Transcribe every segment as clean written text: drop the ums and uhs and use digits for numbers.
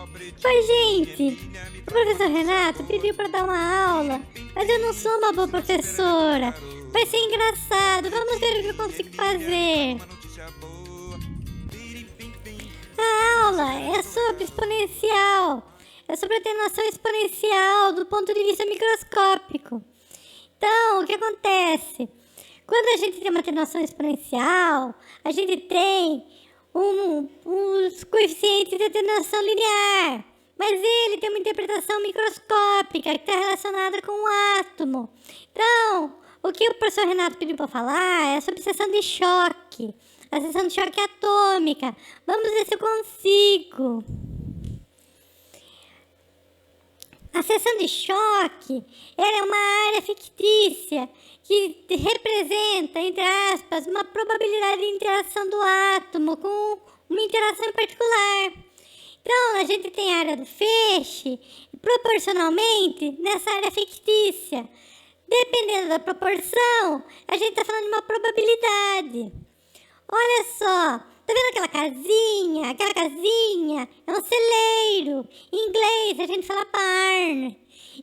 Oi, gente! O professor Renato pediu para dar uma aula, mas eu não sou uma boa professora. Vai ser engraçado, vamos ver o que eu consigo fazer. A aula é sobre exponencial. É sobre a atenuação exponencial do ponto de vista microscópico. Então, o que acontece? Quando a gente tem uma atenuação exponencial, a gente tem os coeficientes de atenuação linear. Mas ele tem uma interpretação microscópica que está relacionada com o átomo. Então, o que o professor Renato pediu para falar é sobre seção de choque. A seção de choque atômica. Vamos ver se eu consigo. A seção de choque é uma área fictícia que representa, entre aspas, uma probabilidade de interação do átomo com uma interação em particular. Então, a gente tem a área do feixe proporcionalmente nessa área fictícia. Dependendo da proporção, a gente está falando de uma probabilidade. Olha só, tá vendo aquela casinha? Aquela casinha é um celeiro. Em inglês a gente fala barn.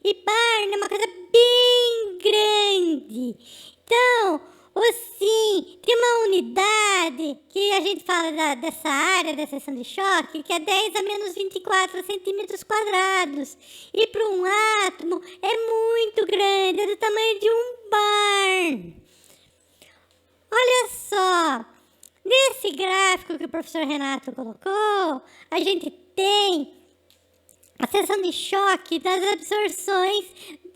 E barn é uma coisa bem grande. Então, assim, tem uma unidade que a gente fala dessa área da seção de choque, que é 10 a menos 24 centímetros quadrados. E para um átomo é muito grande, é do tamanho de um barn. Olha só. Nesse gráfico que o professor Renato colocou, a gente tem a seção de choque das absorções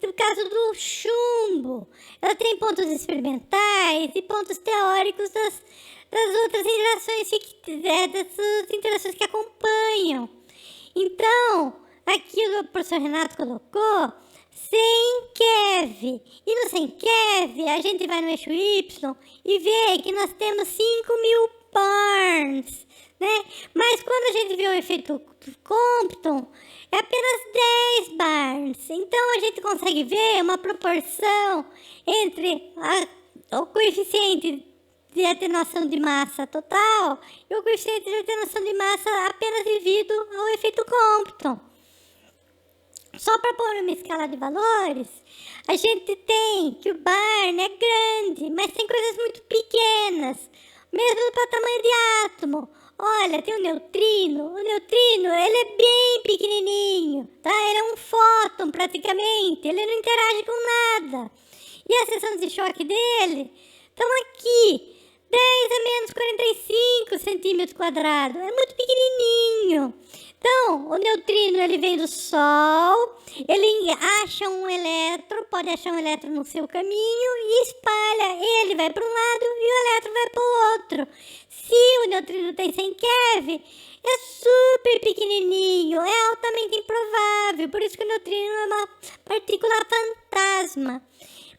do caso do chumbo. Ela tem pontos experimentais e pontos teóricos das outras interações que acompanham. Então, aqui o professor Renato colocou sem keV. E no sem keV, a gente vai no eixo Y e vê que nós temos 5.000 barns, né? Mas quando a gente vê o efeito Compton, é apenas 10 barns. Então, a gente consegue ver uma proporção entre o coeficiente de atenuação de massa total e o coeficiente de atenuação de massa apenas devido ao efeito Compton. Só para pôr uma escala de valores, a gente tem que o barn é grande, mas tem coisas muito pequenas, mesmo para tamanho de átomo. Olha, tem o neutrino. O neutrino, ele é bem pequenininho, tá? Ele é um fóton praticamente, ele não interage com nada. E a seção de choque dele estão aqui, 10 a menos 45 centímetros quadrados. É muito pequenininho. Então, o neutrino, ele vem do Sol, ele acha um elétron, pode achar um elétron no seu caminho e espalha. Ele vai para um lado e o elétron vai para o outro. Se o neutrino tem 100 keV, é super pequenininho, é altamente improvável. Por isso que o neutrino é uma partícula fantasma.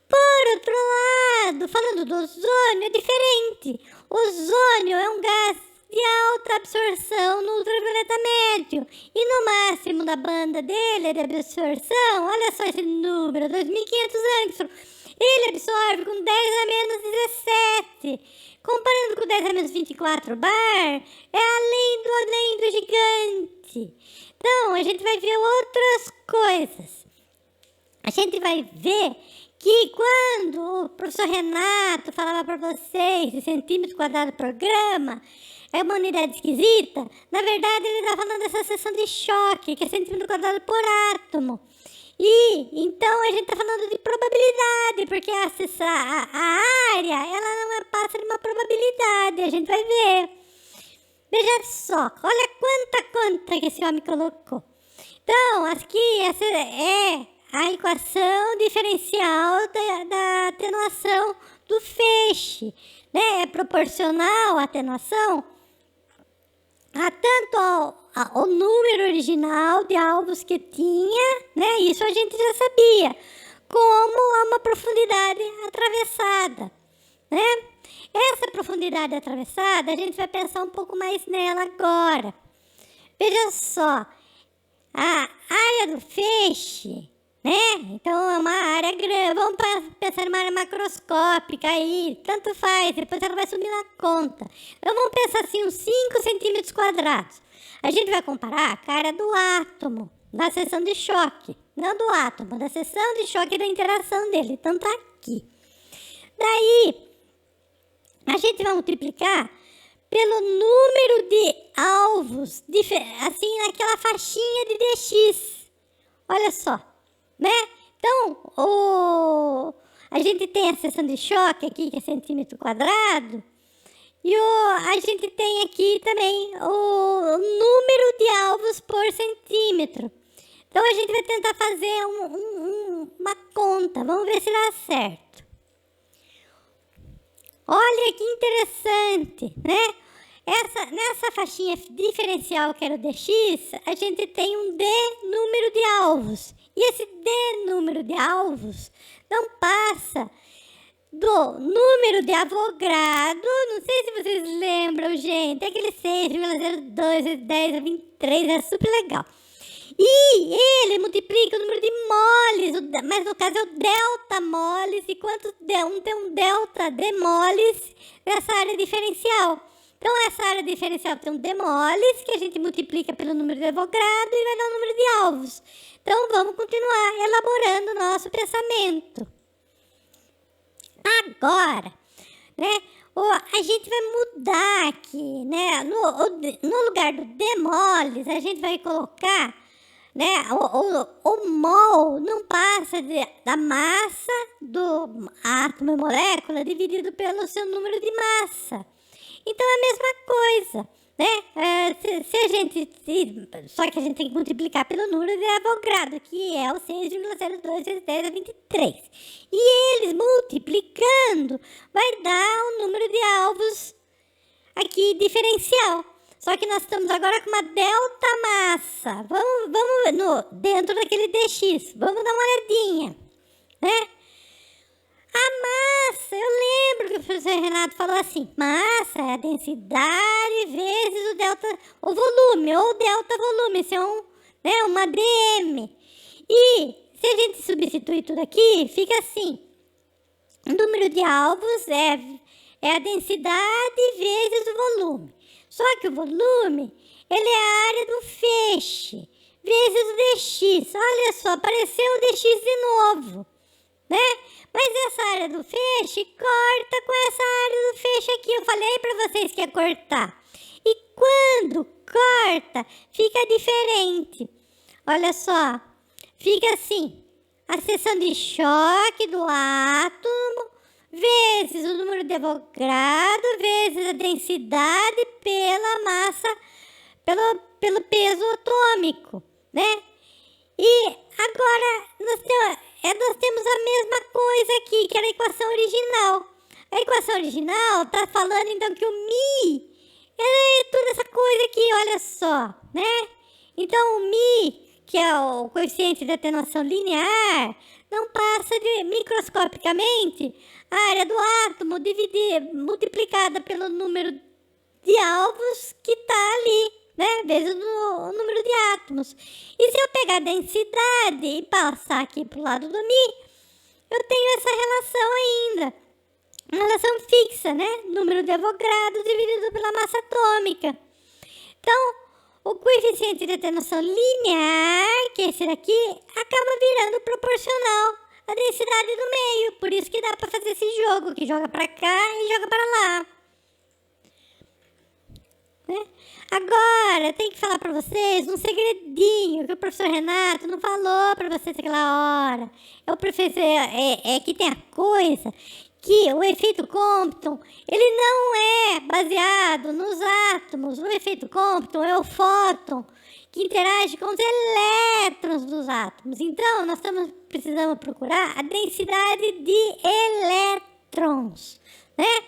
Por outro lado, falando do ozônio, é diferente. O ozônio é um gás de alta absorção no ultravioleta médio. E no máximo da banda dele de absorção, olha só esse número, 2.500 angstroms. Ele absorve com 10 a menos 17. Comparando com 10 a menos 24 bar, é além do gigante. Então, a gente vai ver outras coisas. A gente vai ver que quando o professor Renato falava para vocês de centímetro quadrado por grama, é uma unidade esquisita, na verdade ele está falando dessa seção de choque, que é centímetro quadrado por átomo. E então a gente está falando de probabilidade, porque a área, ela não passa de uma probabilidade, a gente vai ver. Veja só, olha quanta conta que esse homem colocou. Então, aqui essa é a equação diferencial da atenuação do feixe, né? É proporcional a atenuação tanto ao número original de alvos que tinha, né? Isso a gente já sabia, como a uma profundidade atravessada, né? Essa profundidade atravessada, a gente vai pensar um pouco mais nela agora. Veja só, a área do feixe, né? Então é uma área grande, vamos pensar numa área macroscópica aí, tanto faz, depois ela vai subir na conta. Então vamos pensar assim, uns 5 centímetros quadrados. A gente vai comparar a cara do átomo na seção de choque. Não do átomo, da seção de choque da interação dele. Então tá aqui. Daí, a gente vai multiplicar pelo número de alvos, assim, naquela faixinha de dx. Olha só, né? Então, a gente tem a seção de choque aqui, que é centímetro quadrado, e a gente tem aqui também o número de alvos por centímetro. Então, a gente vai tentar fazer uma conta. Vamos ver se dá certo. Olha que interessante, né? Nessa faixinha diferencial que era o dx, a gente tem um d número de alvos. E esse d número de alvos não passa do número de Avogadro. Não sei se vocês lembram, gente. Aquele 6,02 vezes 10 a 23 é super legal. E ele multiplica o número de moles, mas no caso é o delta moles, e quanto tem um delta d moles nessa área diferencial. Então, essa área diferencial tem um d moles, que a gente multiplica pelo número de Avogadro e vai dar o número de alvos. Então, vamos continuar elaborando o nosso pensamento. Agora, né, a gente vai mudar aqui, né, no lugar do d moles, a gente vai colocar, né, o mol não passa da massa do átomo e molécula dividido pelo seu número de massa. Então é a mesma coisa, né? Só que a gente tem que multiplicar pelo número de Avogadro, que é o 6,02 vezes 10 a 23. E eles multiplicando vai dar o número de alvos aqui diferencial. Só que nós estamos agora com uma delta massa. Vamos dentro daquele dx. Vamos dar uma olhadinha, né? A massa, eu lembro que o professor Renato falou assim, massa é a densidade vezes o volume, ou delta volume, isso é uma dm. E se a gente substituir tudo aqui, fica assim, o número de alvos é a densidade vezes o volume. Só que o volume, ele é a área do feixe, vezes o dx. Olha só, apareceu o dx de novo, né? Mas essa área do feixe corta com essa área do feixe aqui. Eu falei para vocês que ia cortar. E quando corta, fica diferente. Olha só, fica assim. A seção de choque do átomo vezes o número de Avogadro vezes a densidade pela massa, pelo peso atômico, né? E agora nós temos a mesma coisa aqui, que era a equação original. A equação original está falando então que o mi é toda essa coisa aqui, olha só, né? Então o mi, que é o coeficiente de atenuação linear, não passa de microscopicamente a área do átomo multiplicada pelo número de alvos que está ali, né, vezes o número de átomos. E se eu pegar a densidade e passar aqui para o lado do mi, eu tenho essa relação ainda. Uma relação fixa, né? Número de Avogadro dividido pela massa atômica. Então, o coeficiente de atenuação linear, que é esse daqui, acaba virando proporcional à densidade do meio. Por isso que dá para fazer esse jogo, que joga para cá e joga para lá. Né? Agora, tem que falar para vocês um segredinho que o professor Renato não falou para vocês naquela hora. O professor, que tem a coisa que o efeito Compton, ele não é baseado nos átomos. O efeito Compton é o fóton que interage com os elétrons dos átomos. Então, nós precisamos procurar a densidade de elétrons, né?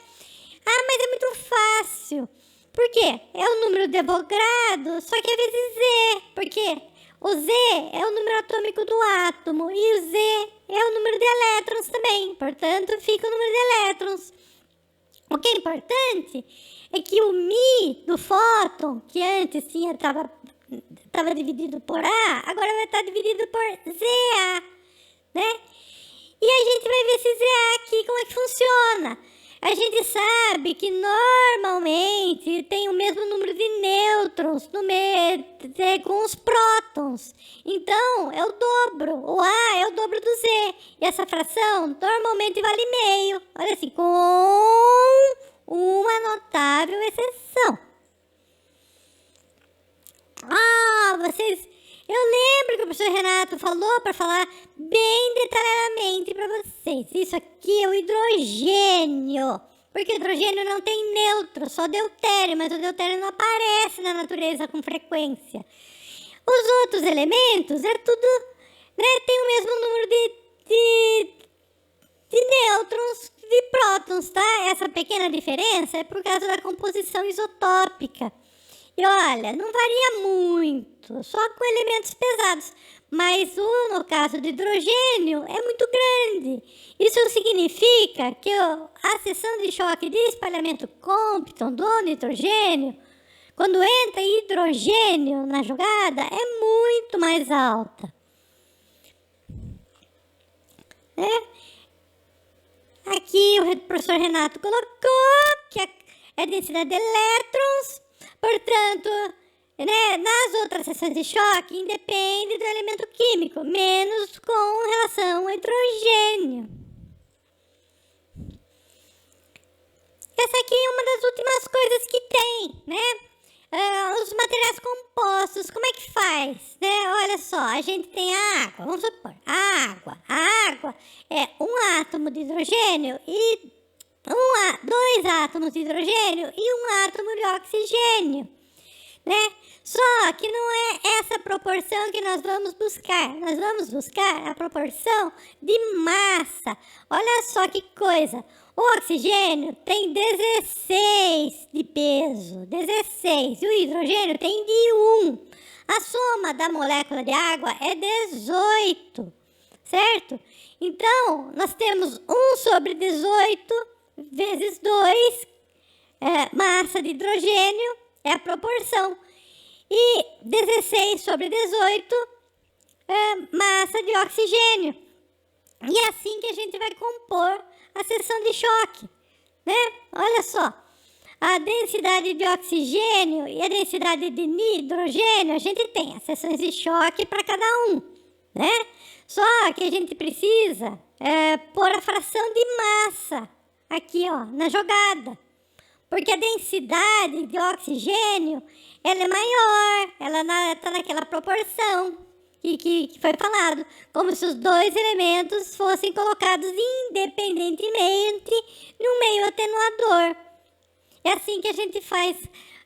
Ah, mas é muito fácil. Por quê? É o número de Avogadro, só que é vezes Z. Porque o Z é o número atômico do átomo e o Z é o número de elétrons também. Portanto, fica o número de elétrons. O que é importante é que o Mi do fóton, que antes estava dividido por A, agora vai estar dividido por ZA, né? E a gente vai ver esse ZA aqui, como é que funciona. A gente sabe que normalmente tem o mesmo número de nêutrons nêutrons no meio com os prótons. Então, é o dobro. O A é o dobro do Z. E essa fração normalmente vale meio. Olha assim, com uma notável exceção. Eu lembro que o professor Renato falou para falar bem detalhadamente para vocês. Isso aqui é o hidrogênio. Porque o hidrogênio não tem nêutron, só deutério, mas o deutério não aparece na natureza com frequência. Os outros elementos é tudo, né, tem o mesmo número de nêutrons, de prótons, tá? Essa pequena diferença é por causa da composição isotópica. E olha, não varia muito, só com elementos pesados. Mas no caso do hidrogênio é muito grande. Isso significa que a seção de choque de espalhamento Compton do nitrogênio, quando entra hidrogênio na jogada, é muito mais alta. Aqui o professor Renato colocou que é a densidade de elétrons. Portanto, né, nas outras seções de choque, independe do elemento químico, menos com relação ao hidrogênio. Essa aqui é uma das últimas coisas que tem, né? Os materiais compostos, como é que faz? Né? Olha só, a gente tem a água, vamos supor, a água. A água é um átomo de hidrogênio e dois átomos de hidrogênio e um átomo de oxigênio, né? Só que não é essa proporção que nós vamos buscar. Nós vamos buscar a proporção de massa. Olha só que coisa. O oxigênio tem 16 de peso, 16. E o hidrogênio tem de 1. A soma da molécula de água é 18, certo? Então, nós temos 1 sobre 18 vezes 2, massa de hidrogênio, é a proporção. E 16 sobre 18, massa de oxigênio. E é assim que a gente vai compor a seção de choque, né? Olha só, a densidade de oxigênio e a densidade de hidrogênio, a gente tem as seções de choque para cada um, né? Só que a gente precisa pôr a fração de massa aqui, ó, na jogada. Porque a densidade de oxigênio, ela é maior, ela está naquela proporção que foi falado, como se os dois elementos fossem colocados independentemente num meio atenuador. É assim que a gente faz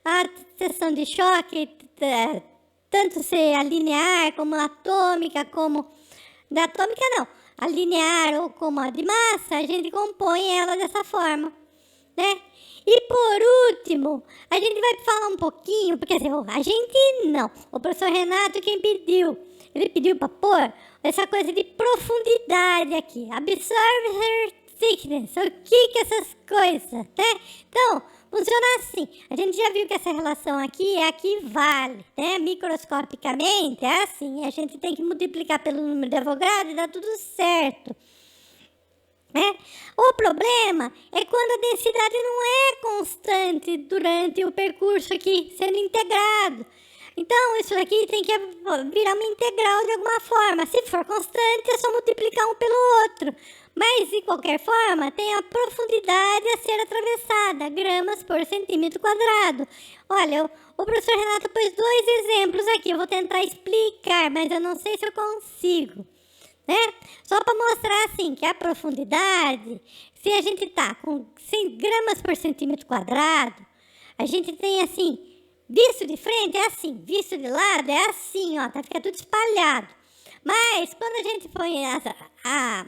a seção de choque, tanto ser a linear como a atômica, como... Da atômica não, a linear ou como a de massa, a gente compõe ela dessa forma, né? E por último, a gente vai falar um pouquinho, porque assim, a gente não, o professor Renato quem pediu, ele pediu para pôr essa coisa de profundidade aqui, absorber thickness, o que essas coisas, né? Então, funciona assim, a gente já viu que essa relação aqui é a que vale, né? Microscopicamente é assim, a gente tem que multiplicar pelo número de Avogadro e dá tudo certo. O problema é quando a densidade não é constante durante o percurso aqui sendo integrado. Então, isso aqui tem que virar uma integral de alguma forma. Se for constante, é só multiplicar um pelo outro. Mas, de qualquer forma, tem a profundidade a ser atravessada, gramas por centímetro quadrado. Olha, o professor Renato pôs 2 exemplos aqui. Eu vou tentar explicar, mas eu não sei se eu consigo. Né? Só para mostrar assim que a profundidade, se a gente tá com 100 gramas por centímetro quadrado, a gente tem assim, visto de frente é assim, visto de lado é assim, ó, tá, fica tudo espalhado. Mas quando a gente põe a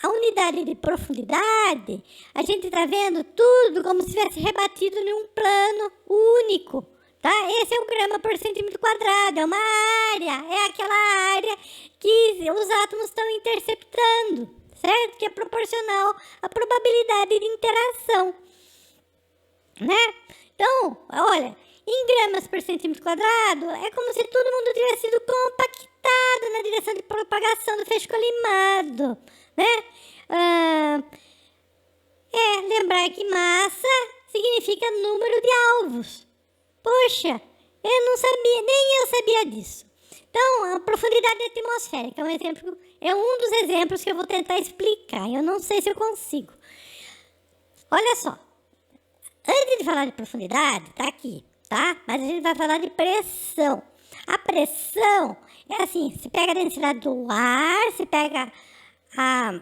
unidade de profundidade, a gente tá vendo tudo como se tivesse rebatido em um plano único. Tá? Esse é o grama por centímetro quadrado, é uma área, é aquela área que os átomos estão interceptando, certo? Que é proporcional à probabilidade de interação, né? Então, olha, em gramas por centímetro quadrado, é como se todo mundo tivesse sido compactado na direção de propagação do feixe colimado, né? Lembrar que massa significa número de alvos. Poxa, Eu não sabia, nem eu sabia disso. Então, a profundidade atmosférica é um exemplo, é um dos exemplos que eu vou tentar explicar. Eu não sei se eu consigo. Olha só, antes de falar de profundidade, tá aqui, tá? Mas a gente vai falar de pressão. A pressão é assim, se pega a densidade do ar, se pega a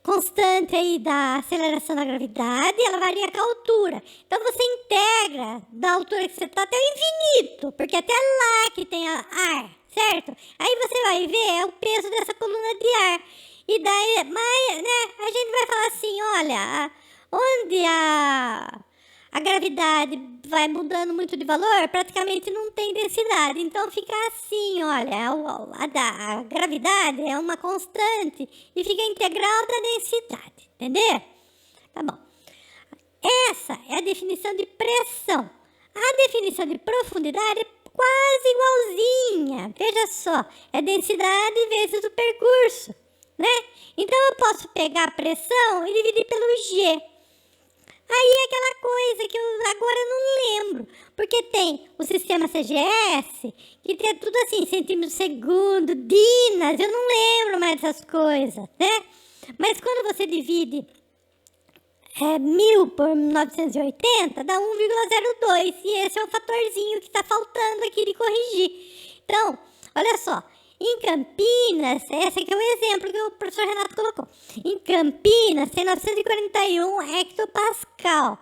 constante aí da aceleração da gravidade, ela varia com a altura. Então você integra da altura que você está até o infinito, porque até lá que tem ar, certo? Aí você vai ver o peso dessa coluna de ar. E daí, mas, né, a gente vai falar assim, olha, onde a gravidade vai mudando muito de valor, praticamente não tem densidade. Então fica assim, olha, a gravidade é uma constante e fica integral da densidade, entendeu? Tá bom. Essa é a definição de pressão. A definição de profundidade é quase igualzinha. Veja só, é densidade vezes o percurso, né? Então eu posso pegar a pressão e dividir pelo G. Aí é aquela coisa que eu agora não lembro, porque tem o sistema CGS, que tem tudo assim, centímetros por segundo, dinas, eu não lembro mais dessas coisas, né? Mas quando você divide 1000 por 980, dá 1,02, e esse é o fatorzinho que está faltando aqui de corrigir. Então, olha só. Em Campinas, esse aqui é o exemplo que o professor Renato colocou. Em Campinas tem 941 hectopascal,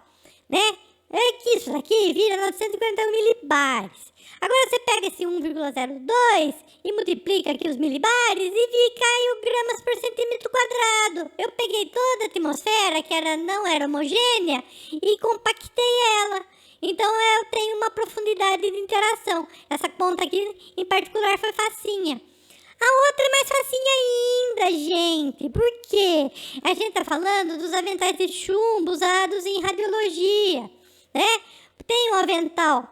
né? É que isso daqui vira 941 milibares. Agora você pega esse 1,02 e multiplica aqui os milibares e fica aí o gramas por centímetro quadrado. Eu peguei toda a atmosfera, que não era homogênea, e compactei ela. Então eu tenho uma profundidade de interação. Essa conta aqui em particular foi facinha. A outra é mais facinha ainda, gente. Por quê? A gente tá falando dos aventais de chumbo usados em radiologia, né? Tem o avental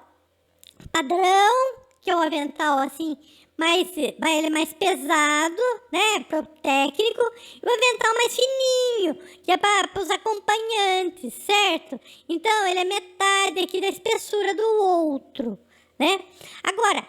padrão, que é o avental assim, ele é mais pesado, né, pro técnico, e o avental mais fininho, que é para os acompanhantes, certo? Então, ele é metade aqui da espessura do outro, né? Agora,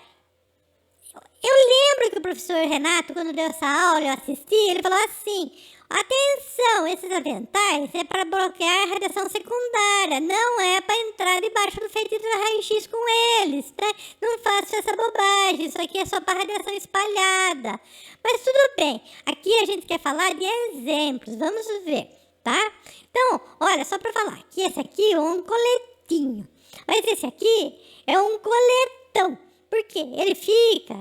eu lembro que o professor Renato, quando deu essa aula, eu assisti, ele falou assim, atenção, esses aventais é para bloquear a radiação secundária, não é para entrar debaixo do feitiço do raio-x com eles, tá? Não faça essa bobagem, isso aqui é só para radiação espalhada. Mas tudo bem, aqui a gente quer falar de exemplos, vamos ver, tá? Então, olha, só para falar, que esse aqui é um coletinho, mas esse aqui é um coletão. Por quê? Ele fica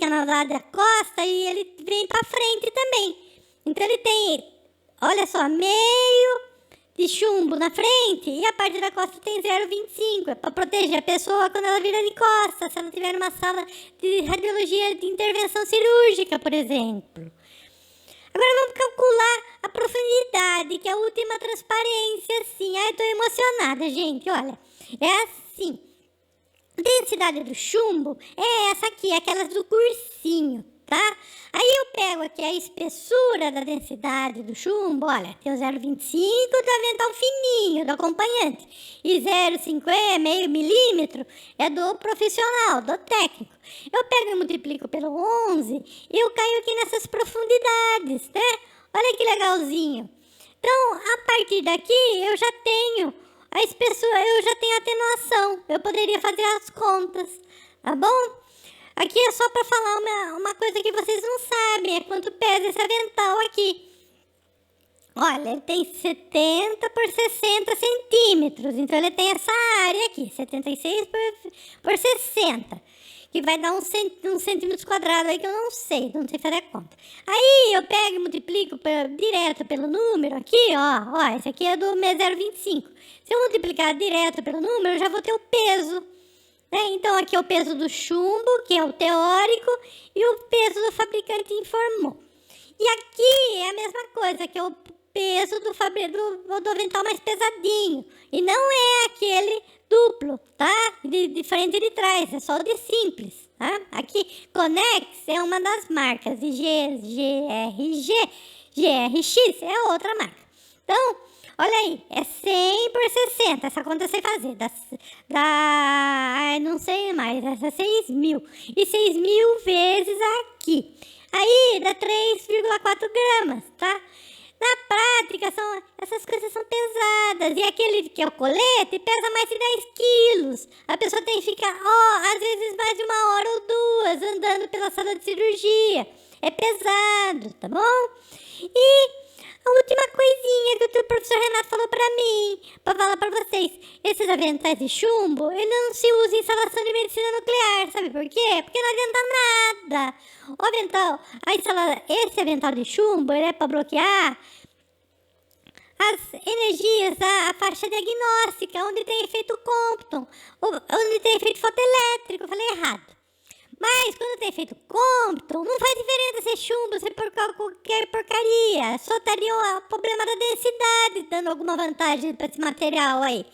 na lado da costa e ele vem para frente também. Então ele tem, olha só, meio de chumbo na frente e a parte da costa tem 0,25. É para proteger a pessoa quando ela vira de costa, se ela tiver numa sala de radiologia de intervenção cirúrgica, por exemplo. Agora vamos calcular a profundidade, que é a última transparência, assim. Ai, tô emocionada, gente, olha. É assim. A densidade do chumbo é essa aqui, aquelas do cursinho, tá? Aí eu pego aqui a espessura da densidade do chumbo, olha, tem o 0,25 do avental fininho, do acompanhante, e 0,50, meio milímetro, é do profissional, do técnico. Eu pego e multiplico pelo 11 e eu caio aqui nessas profundidades, né? Olha que legalzinho. Então, a partir daqui, eu já tenho a espessura, eu já tenho atenuação. Eu poderia fazer as contas, tá bom? Aqui é só para falar uma coisa que vocês não sabem, é quanto pesa esse avental aqui. Olha, ele tem 70 por 60 centímetros, então ele tem essa área aqui, 76 por 60, que vai dar uns centímetros quadrados aí que eu não sei fazer a conta. Aí eu pego e multiplico direto pelo número aqui, ó, esse aqui é do 0,25. Se eu multiplicar direto pelo número, eu já vou ter o peso, né? Então aqui é o peso do chumbo, que é o teórico, e o peso do fabricante informou. E aqui é a mesma coisa, que é o peso do avental mais pesadinho. E não é aquele duplo, tá? De frente e de trás, é só o de simples, tá? Aqui, Conex é uma das marcas, e GRX é outra marca. Então, Olha aí, é 100 por 60, essa conta eu sei fazer, ai, não sei mais, essa é 6 mil, e 6 mil vezes aqui, aí dá 3,4 gramas, tá? Na prática, essas coisas são pesadas. E aquele que é o colete pesa mais de 10 quilos. A pessoa tem que ficar, às vezes mais de 1 hora ou 2 andando pela sala de cirurgia. É pesado, tá bom? E a última coisinha que o teu professor Renato falou pra mim, pra falar pra vocês. Esses aventais de chumbo, ele não se usa em instalação de medicina nuclear. Sabe por quê? Porque não adianta nada. O avental, esse avental de chumbo, ele é pra bloquear as energias da faixa diagnóstica, onde tem efeito Compton, onde tem efeito fotoelétrico. Eu falei errado. Mas quando tem efeito Compton, não faz diferença ser chumbo, ser qualquer porcaria. Só estaria o problema da densidade, dando alguma vantagem para esse material aí.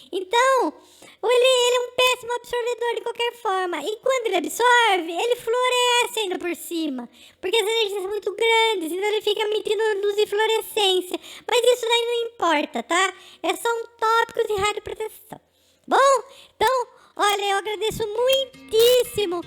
Então, ele é um péssimo absorvedor de qualquer forma. E quando ele absorve, ele floresce ainda por cima. Porque as energias são muito grandes, então ele fica emitindo luz de fluorescência. Mas isso daí não importa, tá? É só um tópico de radioproteção. Bom, então, olha, eu agradeço muitíssimo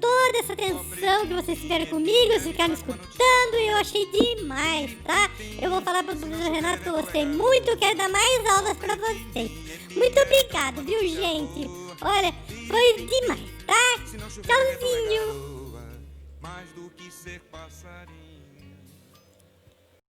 toda essa atenção que vocês tiveram comigo, vocês ficaram escutando, e eu achei demais, tá? Eu vou falar pro professor Renato que eu gostei muito, quero dar mais aulas pra vocês. Muito obrigado, viu, gente? Olha, foi demais, tá? Tchauzinho! Mais do que ser passarinho.